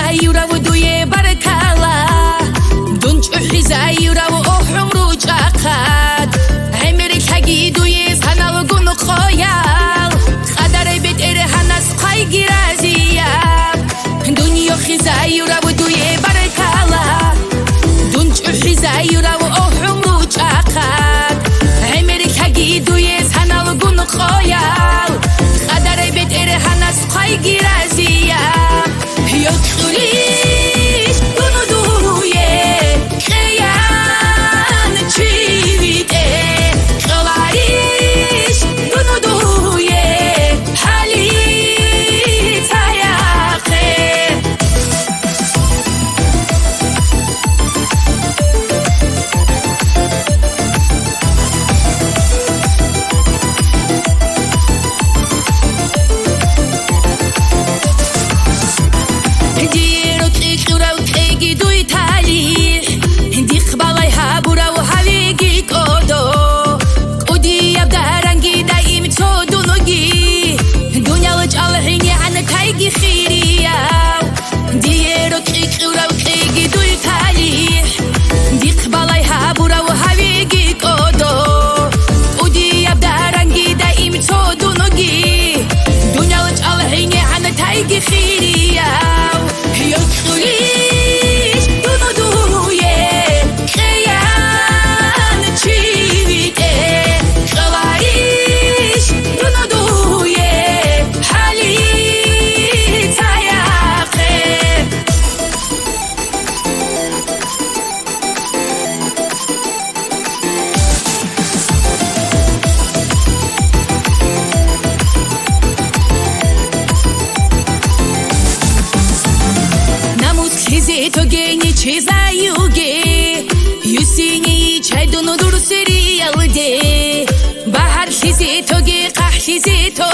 خزايورا ودوي بركالا دونج خزايورا وأحرم روجاقات عمرك هجي دوي سنال جون خيال خدر بدر هناس قاي رازياب دنيا خزايورا ودوي بركالا دونج خزايورا وأحرم روجاقات عمرك هجي دوي سنال جون خيال خدر بدر هناس قاي رازياب يكسريش دونودويه خيان چیویده خواریش دونودويه حالی تایاقه Toge çizayuge Yusini çaydonu dur seriyalde Bahar hizi toge kah hizi toge